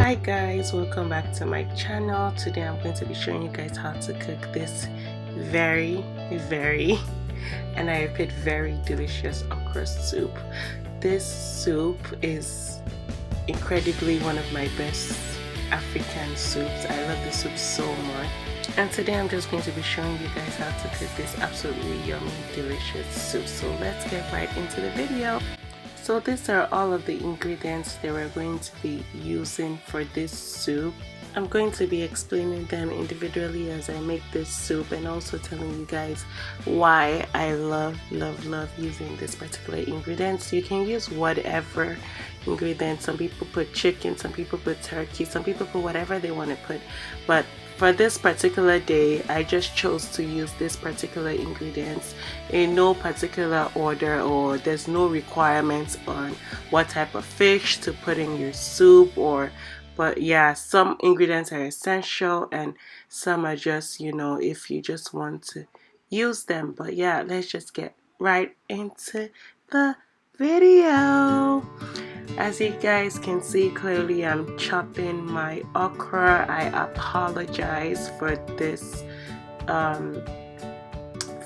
Hi guys, welcome back to my channel. Today I'm going to be showing you guys how to cook this very and I repeat very delicious okra soup. This soup is incredibly one of my best African soups. I love this soup so much, and today I'm just going to be showing you guys how to cook this absolutely yummy delicious soup. So let's get right into the video. So these are all of the ingredients that we're going to be using for this soup. I'm going to be explaining them individually as I make this soup, and also telling you guys why I love using this particular ingredients. You can use whatever ingredients. Some people put chicken, some people put turkey, some people put whatever they want to put, but for this particular day I just chose to use this particular ingredients in no particular order, or there's no requirements on what type of fish to put in your soup, but yeah, some ingredients are essential and some are just, you know, if you just want to use them. But yeah, let's just get right into the video. As you guys can see clearly, I'm chopping my okra. I apologize for this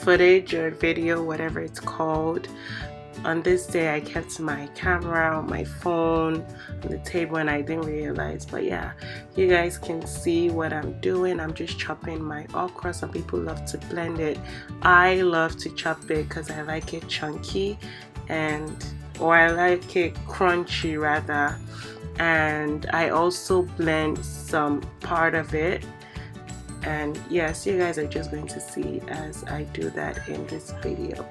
footage or video, whatever it's called. On this day I kept my camera on my phone on the table and I didn't realize, but yeah, you guys can see what I'm doing. I'm just chopping my okra. Some people love to blend it. I love to chop it because I like it chunky, or I like it crunchy rather, and I also blend some part of it. And yes, you guys are just going to see as I do that in this video.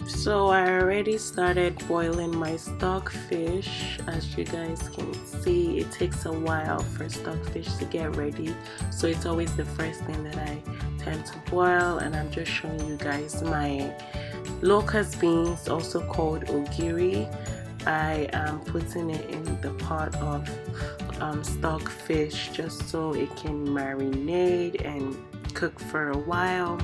So I already started boiling my stockfish. As you guys can see, it takes a while for stockfish to get ready, so it's always the first thing that I tend to boil. And I'm just showing you guys my locust beans, also called ogiri. I am putting it in the pot of stockfish just so it can marinate and cook for a while.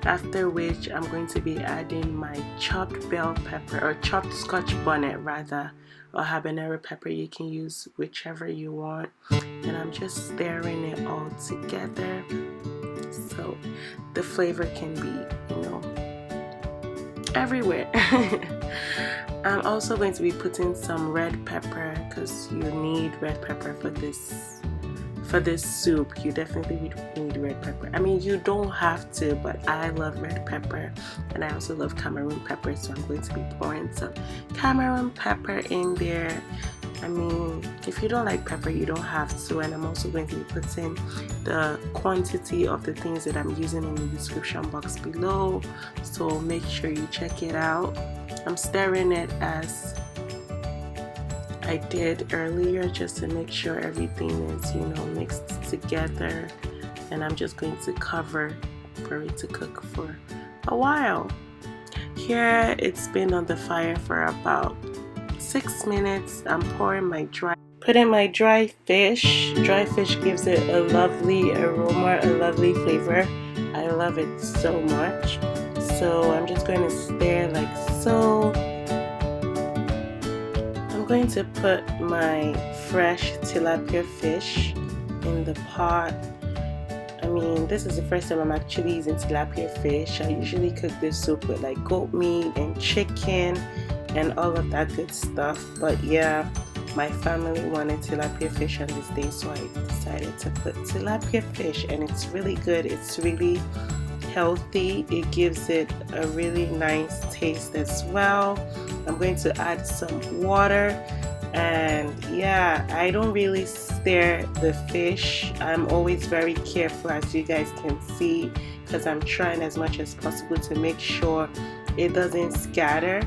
After which I'm going to be adding my chopped bell pepper, or chopped Scotch bonnet rather, or habanero pepper. You can use whichever you want, and I'm just stirring it all together so the flavor can be, you know, everywhere. I'm also going to be putting some red pepper because you need red pepper for this soup. You definitely need red pepper. I mean, you don't have to, but I love red pepper, and I also love Cameroon pepper, so I'm going to be pouring some Cameroon pepper in there. I mean, if you don't like pepper, you don't have to. And I'm also going to be putting the quantity of the things that I'm using in the description box below, so make sure you check it out. I'm stirring it as I did earlier just to make sure everything is, you know, mixed together. and I'm just going to cover for it to cook for a while. Here it's been on the fire for about 6 minutes. I'm putting my dry fish. Dry fish gives it a lovely aroma, a lovely flavor. I love it so much. So I'm just going to stir like so. I'm going to put my fresh tilapia fish in the pot. I mean, this is the first time I'm actually using tilapia fish. I usually cook this soup with like goat meat and chicken and all of that good stuff. But yeah, my family wanted tilapia fish on this day, so I decided to put tilapia fish, and it's really good. It's really healthy. It gives it a really nice taste as well. I'm going to add some water, and yeah, I don't really stir the fish. I'm always very careful, as you guys can see, because I'm trying as much as possible to make sure it doesn't scatter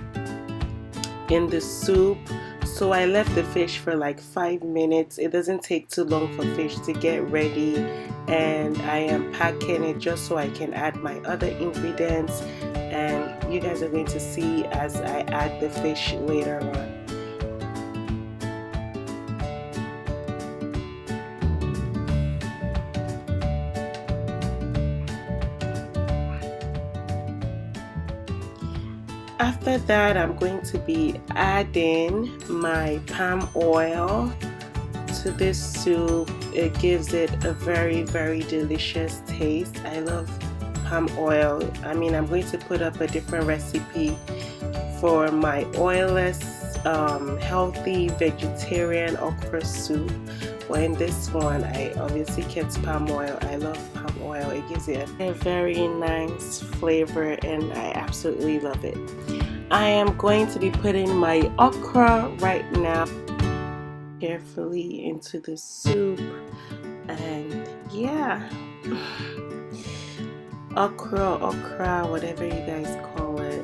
in the soup. So I left the fish for like 5 minutes. It doesn't take too long for fish to get ready, and I am packing it just so I can add my other ingredients, and you guys are going to see as I add the fish later on. After that, I'm going to be adding my palm oil to this soup. It gives it a very very delicious taste. I love palm oil. I mean, I'm going to put up a different recipe for my oilless healthy vegetarian okra soup, but in this one I obviously kept palm oil. I love palm oil. It gives it a very nice flavor, and I absolutely love it. I am going to be putting my okra right now carefully into the soup, and yeah, okra, whatever you guys call it.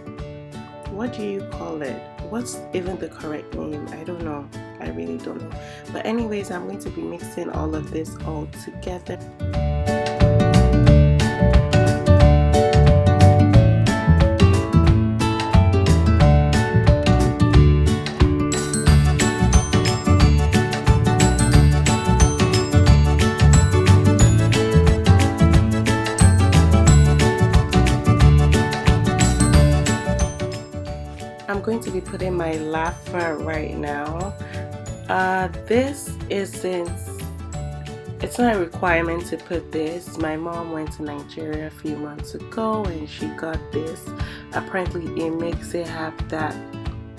What do you call it? What's even the correct name? I don't know. I really don't know. But anyways, I'm going to be mixing all of this all together. I'm going to be putting my laffa right now. This isn't, it's not a requirement to put this. My mom went to Nigeria a few months ago and she got this. Apparently it makes it have that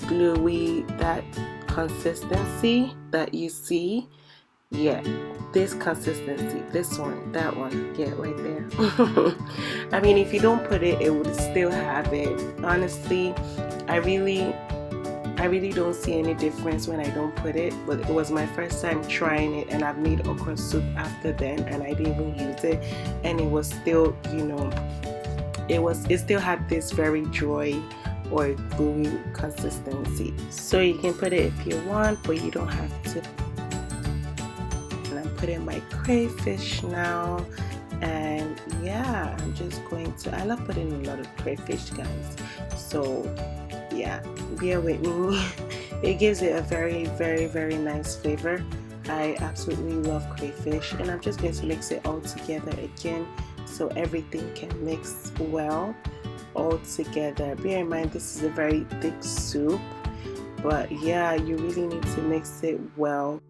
gluey, that consistency that you see. Yeah, this consistency, this one, that one, yeah, right there. I mean, if you don't put it, it would still have it. Honestly, I really don't see any difference when I don't put it, but it was my first time trying it, and I've made okra soup after then and I didn't even use it, and it was still, you know, it still had this very dry or gooey consistency. So you can put it if you want, but you don't have to. And I'm putting my crayfish now, and yeah, I'm just going to, I love putting a lot of crayfish, guys, so yeah, bear with me. It gives it a very nice flavor. I absolutely love crayfish, and I'm just going to mix it all together again so everything can mix well all together. Bear in mind, this is a very thick soup, but yeah, you really need to mix it well.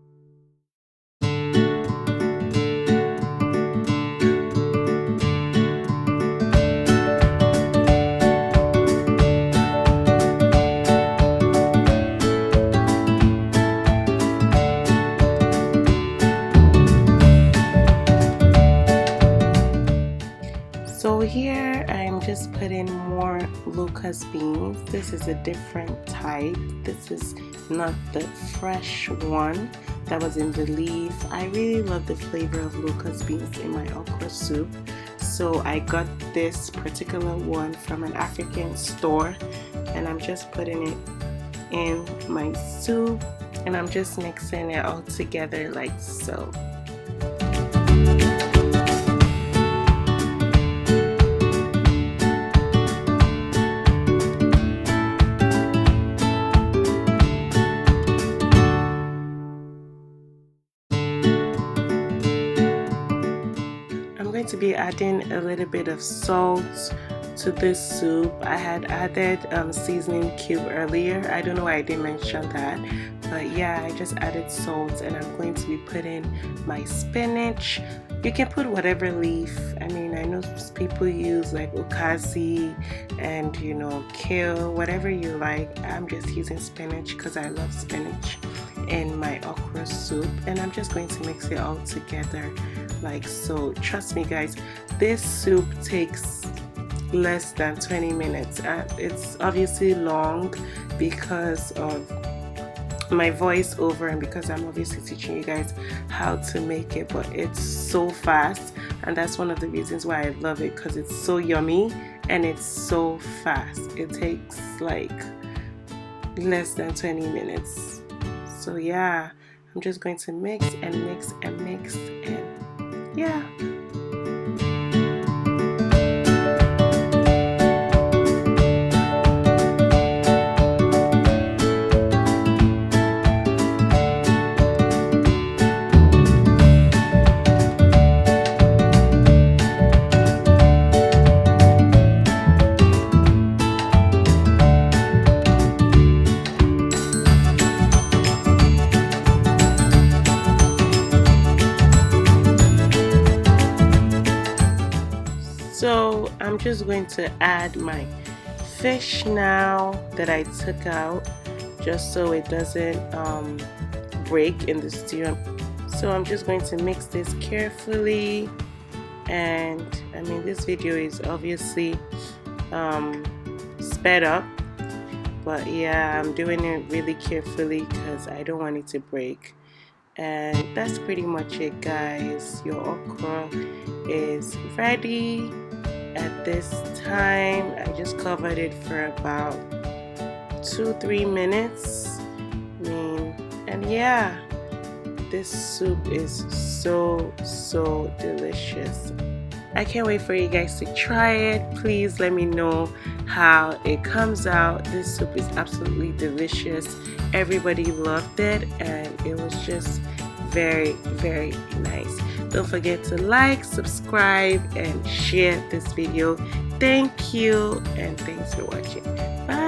So here I'm just putting more locust beans. This is a different type. This is not the fresh one that was in the leaf. I really love the flavor of locust beans in my okra soup. So I got this particular one from an African store, and I'm just putting it in my soup, and I'm just mixing it all together like so. going to be adding a little bit of salt to this soup. I had added seasoning cube earlier. I don't know why I didn't mention that, but yeah, I just added salt, and I'm going to be putting my spinach. You can put whatever leaf. I mean, I know people use like okazi and, you know, kale, whatever you like. I'm just using spinach because I love spinach in my okra soup, and I'm just going to mix it all together like so. Trust me guys, this soup takes less than 20 minutes. It's obviously long because of my voiceover and because I'm obviously teaching you guys how to make it, but it's so fast, and that's one of the reasons why I love it, because it's so yummy and it's so fast. It takes like less than 20 minutes. So yeah, I'm just going to mix and mix and mix, and yeah. So I'm just going to add my fish now that I took out, just so it doesn't break in the stew. So I'm just going to mix this carefully, and I mean, this video is obviously sped up, but yeah, I'm doing it really carefully because I don't want it to break. And that's pretty much it guys. Your okra is ready at this time. I just covered it for about 2-3 minutes. I mean, and yeah, this soup is so delicious. I can't wait for you guys to try it. Please let me know how it comes out. This soup is absolutely delicious. Everybody loved it, and it was just very nice. Don't forget to like, subscribe, and share this video. Thank you, and thanks for watching. Bye.